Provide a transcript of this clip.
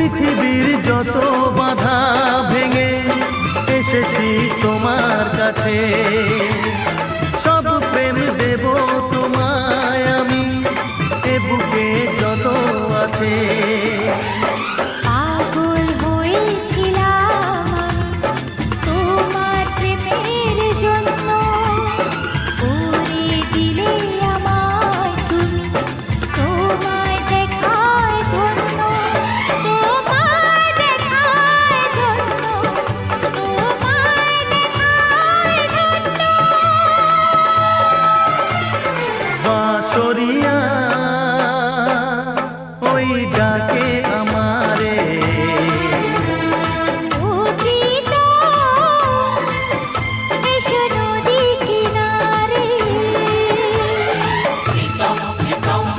পৃথিবীর যত বাধা ভেঙে এসেছি তোমার কাছে, সব প্রেম দেব তোমায় আমি, এ বুকে যত আছে। পাগল হয়েছিলাম তোমার প্রেমের জন্য, করে দিলে আমায় তুমি, তোমায় দেখার জন্য, তোমায় দেখার জন্য, তোমায় দেখার জন্য। বাঁশরিয়া ওই ডাকে